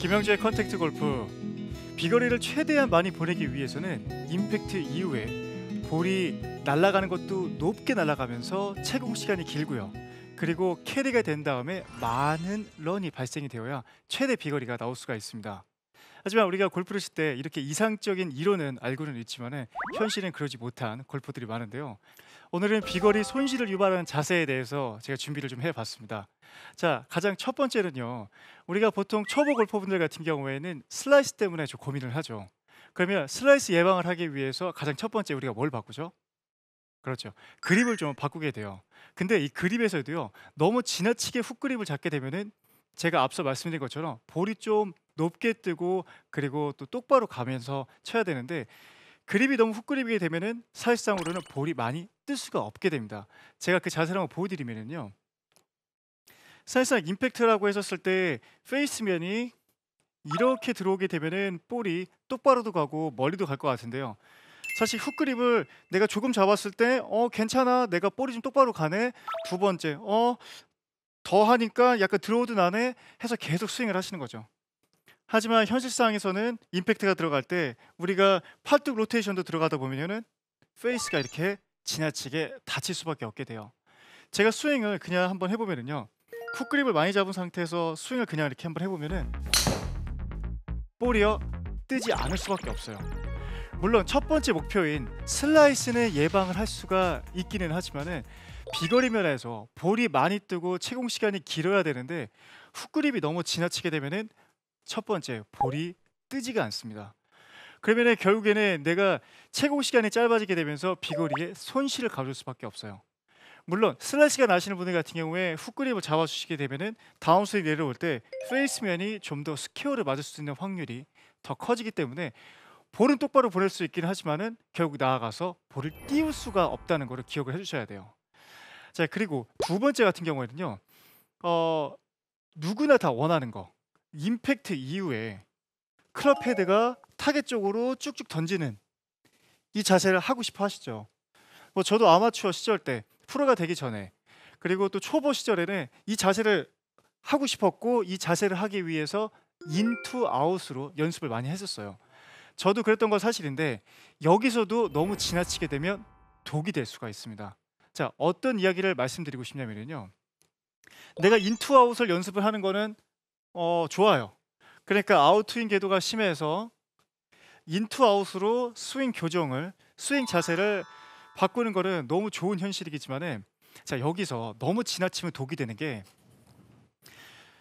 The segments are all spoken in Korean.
김영주의 컨택트 골프. 비거리를 최대한 많이 보내기 위해서는 임팩트 이후에 볼이 날아가는 것도 높게 날아가면서 채공 시간이 길고요. 그리고 캐리가 된 다음에 많은 런이 발생이 되어야 최대 비거리가 나올 수가 있습니다. 하지만 우리가 골프를 칠 때 이렇게 이상적인 이론은 알고는 있지만 현실은 그러지 못한 골퍼들이 많은데요. 오늘은 비거리 손실을 유발하는 자세에 대해서 제가 준비를 좀 해봤습니다. 자, 가장 첫 번째는요. 우리가 보통 초보 골퍼분들 같은 경우에는 슬라이스 때문에 좀 고민을 하죠. 그러면 슬라이스 예방을 하기 위해서 가장 첫 번째 우리가 뭘 바꾸죠? 그렇죠. 그립을 좀 바꾸게 돼요. 근데 이 그립에서도요. 너무 지나치게 훅 그립을 잡게 되면은 제가 앞서 말씀드린 것처럼 볼이 좀 높게 뜨고 그리고 또 똑바로 가면서 쳐야 되는데 그립이 너무 훅 그립이 되면은 사실상으로는 볼이 많이 뜰 수가 없게 됩니다. 제가 그 자세를 한번 보여드리면은요. 사실상 임팩트라고 했었을 때 페이스면이 이렇게 들어오게 되면은 볼이 똑바로도 가고 멀리도 갈 것 같은데요. 사실 훅 그립을 내가 조금 잡았을 때 괜찮아. 내가 볼이 좀 똑바로 가네. 두 번째. 더 하니까 약간 들어오도 나네 해서 계속 스윙을 하시는 거죠. 하지만 현실 상황에서는 임팩트가 들어갈 때 우리가 팔뚝 로테이션도 들어가다 보면은 페이스가 이렇게 지나치게 다칠 수밖에 없게 돼요. 제가 스윙을 그냥 한번 해보면은요. 훅 그립을 많이 잡은 상태에서 스윙을 그냥 이렇게 한번 해보면은 볼이요 뜨지 않을 수밖에 없어요. 물론 첫 번째 목표인 슬라이스는 예방을 할 수가 있기는 하지만은 비거리 면에서 볼이 많이 뜨고 채공 시간이 길어야 되는데 훅 그립이 너무 지나치게 되면은 첫 번째 볼이 뜨지가 않습니다. 그러면은 결국에는 내가 채공 시간이 짧아지게 되면서 비거리에 손실을 가져올 수밖에 없어요. 물론 슬라이스가 나시는 분들 같은 경우에 훅 그립을 잡아주시게 되면은 다운스윙 내려올 때 페이스면이 좀 더 스퀘어를 맞을 수 있는 확률이 더 커지기 때문에 볼은 똑바로 보낼 수 있긴 하지만은 결국 나아가서 볼을 띄울 수가 없다는 것을 기억을 해주셔야 돼요. 자, 그리고 두 번째 같은 경우에는요. 누구나 다 원하는 거 임팩트 이후에 클럽 헤드가 타겟 쪽으로 쭉쭉 던지는 이 자세를 하고 싶어 하시죠. 뭐 저도 아마추어 시절 때 프로가 되기 전에 그리고 또 초보 시절에는 이 자세를 하고 싶었고 이 자세를 하기 위해서 인투 아웃으로 연습을 많이 했었어요. 저도 그랬던 건 사실인데 여기서도 너무 지나치게 되면 독이 될 수가 있습니다. 자, 어떤 이야기를 말씀드리고 싶냐면요. 내가 인투 아웃을 연습을 하는 거는 좋아요. 그러니까 아웃스윙 궤도가 심해서 인투 아웃으로 스윙 교정을 스윙 자세를 바꾸는 거는 너무 좋은 현실이겠지만은 자, 여기서 너무 지나치면 독이 되는 게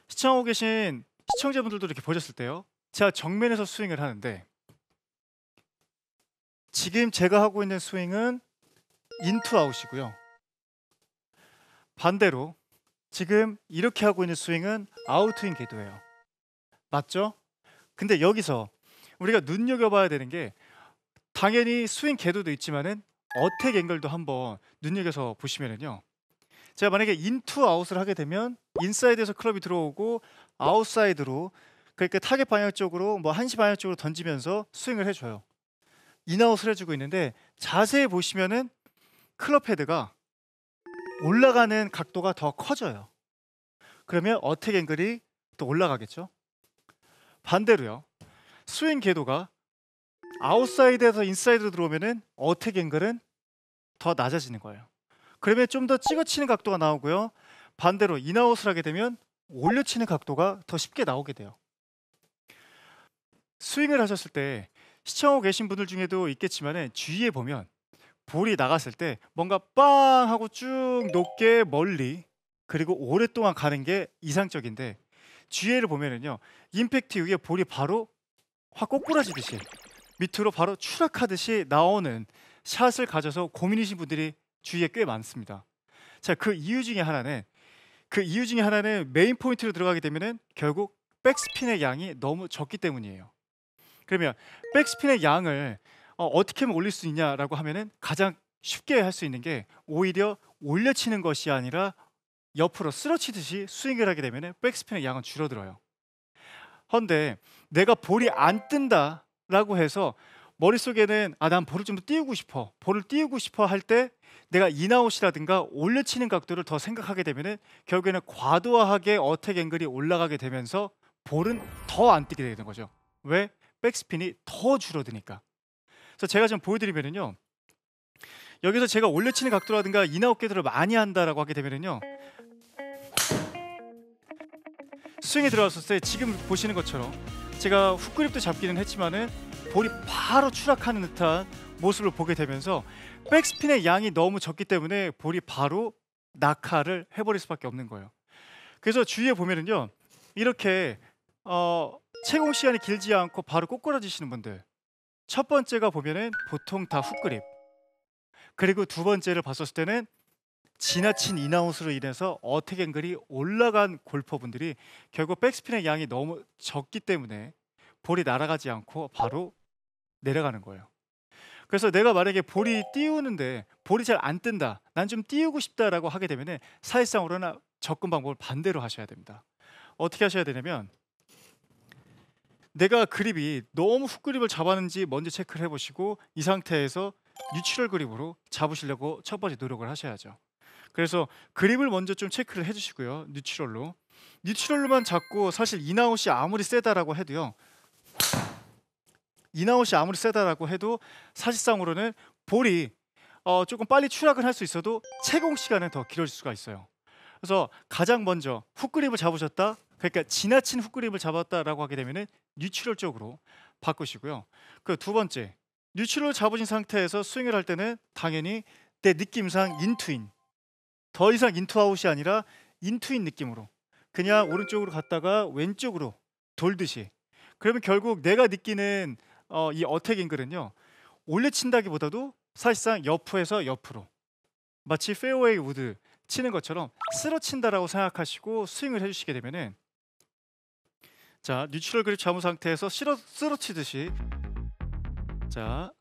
시청하고 계신 시청자분들도 이렇게 보셨을 때요. 제가 정면에서 스윙을 하는데 지금 제가 하고 있는 스윙은 인투 아웃이고요. 반대로 지금 이렇게 하고 있는 스윙은 아웃스윙 궤도예요. 맞죠? 근데 여기서 우리가 눈여겨봐야 되는 게 당연히 스윙 궤도도 있지만은 어택 앵글도 한번 눈여겨서 보시면은요. 제가 만약에 인투 아웃을 하게 되면 인사이드에서 클럽이 들어오고 아웃사이드로 그러니까 타겟 방향 쪽으로 뭐 한시 방향 쪽으로 던지면서 스윙을 해줘요. 인아웃을 해주고 있는데 자세히 보시면은 클럽 헤드가 올라가는 각도가 더 커져요. 그러면 어택 앵글이 또 올라가겠죠. 반대로요. 스윙 궤도가 아웃사이드에서 인사이드로 들어오면은 어택 앵글은 더 낮아지는 거예요. 그러면 좀 더 찍어치는 각도가 나오고요. 반대로 인아웃을 하게 되면 올려치는 각도가 더 쉽게 나오게 돼요. 스윙을 하셨을 때 시청하고 계신 분들 중에도 있겠지만 주위에 보면 볼이 나갔을 때 뭔가 빵 하고 쭉 높게 멀리 그리고 오랫동안 가는 게 이상적인데 주위를 보면은요. 임팩트 이후에 볼이 바로 확 꼬꾸라지듯이 밑으로 바로 추락하듯이 나오는 샷을 가져서 고민이신 분들이 주위에 꽤 많습니다. 자, 그 이유 중에 하나는 메인 포인트로 들어가게 되면은 결국 백스핀의 양이 너무 적기 때문이에요. 그러면 백스핀의 양을 어떻게 하면 올릴 수 있냐라고 하면은 가장 쉽게 할 수 있는 게 오히려 올려치는 것이 아니라 옆으로 쓰러치듯이 스윙을 하게 되면은 백스핀의 양은 줄어들어요. 헌데 내가 볼이 안 뜬다라고 해서 머릿속에는 난 볼을 좀 띄우고 싶어. 볼을 띄우고 싶어 할 때 내가 인아웃이라든가 올려치는 각도를 더 생각하게 되면은 결국에는 과도하게 어택 앵글이 올라가게 되면서 볼은 더 안 뛰게 되는 거죠. 왜? 백스핀이 더 줄어드니까. 그래서 제가 좀 보여드리면은요. 여기서 제가 올려치는 각도라든가 인아웃 궤도를 많이 한다라고 하게 되면은요. 스윙에 들어갔을 때 지금 보시는 것처럼 제가 훅그립도 잡기는 했지만은 볼이 바로 추락하는 듯한 모습을 보게 되면서 백스핀의 양이 너무 적기 때문에 볼이 바로 낙하를 해버릴 수밖에 없는 거예요. 그래서 주위에 보면은요. 이렇게 채공 시간이 길지 않고 바로 꼬꾸라지시는 분들, 첫 번째가 보면은 보통 다 훅그립, 그리고 두 번째를 봤었을 때는 지나친 인아웃으로 인해서 어택 앵글이 올라간 골퍼분들이 결국 백스핀의 양이 너무 적기 때문에 볼이 날아가지 않고 바로 내려가는 거예요. 그래서 내가 만약에 볼이 띄우는데 볼이 잘 안 뜬다, 난 좀 띄우고 싶다라고 하게 되면은 사실상으로는 접근 방법을 반대로 하셔야 됩니다. 어떻게 하셔야 되냐면, 내가 그립이 너무 훅그립을 잡았는지 먼저 체크를 해보시고 이 상태에서 뉴트럴 그립으로 잡으시려고 첫 번째 노력을 하셔야죠. 그래서 그립을 먼저 좀 체크를 해주시고요. 뉴트럴로만 잡고, 사실 인아웃이 아무리 세다라고 해도요, 인아웃이 아무리 세다라고 해도 사실상으로는 볼이 조금 빨리 추락을 할 수 있어도 채공 시간은 더 길어질 수가 있어요. 그래서 가장 먼저 훅그립을 잡으셨다, 그러니까 지나친 훅그립을 잡았다라고 하게 되면은 뉴트럴 쪽으로 바꾸시고요. 그 두 번째, 뉴트럴 잡으신 상태에서 스윙을 할 때는 당연히 내 느낌상 인투인, 더 이상 인투아웃이 아니라 인투인 느낌으로 그냥 오른쪽으로 갔다가 왼쪽으로 돌듯이. 그러면 결국 내가 느끼는 이 어택 앵글은요, 올려친다기보다도 사실상 옆에서 옆으로, 마치 페어웨이 우드 치는 것처럼 쓰러친다라고 생각하시고 스윙을 해주시게 되면은, 자, 뉴트럴 그립 잡은 상태에서 쓰러치듯이, 자,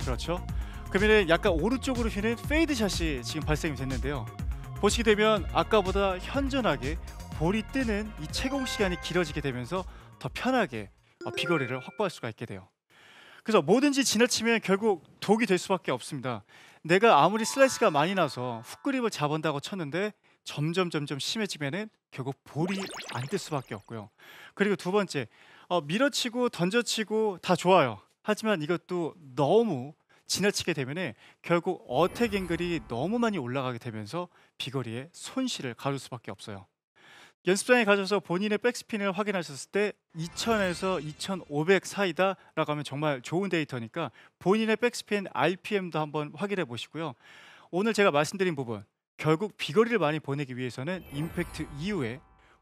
그렇죠. 그러면 약간 오른쪽으로 휘는 페이드 샷이 지금 발생이 됐는데요. 보시게 되면 아까보다 현전하게 볼이 뜨는 이 채공 시간이 길어지게 되면서 더 편하게 비거리를 확보할 수가 있게 돼요. 그래서 뭐든지 지나치면 결국 독이 될 수밖에 없습니다. 내가 아무리 슬라이스가 많이 나서 훅그립을 잡은다고 쳤는데 점점 심해지면은 결국 볼이 안 뜰 수밖에 없고요. 그리고 두 번째, 밀어치고 던져치고 다 좋아요. 하지만 이것도 너무 지나치게 되면은 결국 어택 앵글이 너무 많이 올라가게 되면서 비거리에 손실을 가질 수밖에 없어요. 연습장에 가셔서 본인의 백스핀을 확인하셨을 때 2000에서 2500 사이다라고 하면 정말 좋은 데이터니까 본인의 백스핀 RPM도 한번 확인해 보시고요. 오늘 제가 말씀드린 부분, 결국 비거리를 많이 보내기 위해서는 임팩트 이후에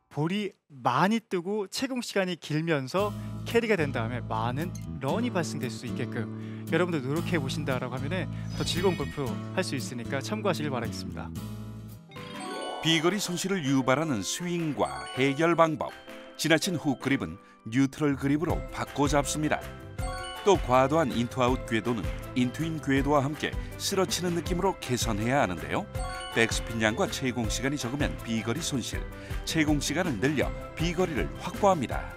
볼이 많이 뜨고 채공 시간이 길면서 캐리가 된 다음에 많은 런이 발생될 수 있게끔 여러분들 노력해 보신다라고 하면은 더 즐거운 골프 할 수 있으니까 참고하시길 바라겠습니다. 비거리 손실을 유발하는 스윙과 해결 방법. 지나친 훅 그립은 뉴트럴 그립으로 바꿔 잡습니다. 또 과도한 인투아웃 궤도는 인투인 궤도와 함께 쓰러치는 느낌으로 개선해야 하는데요. 백스핀 양과 채공 시간이 적으면 비거리 손실, 채공 시간을 늘려 비거리를 확보합니다.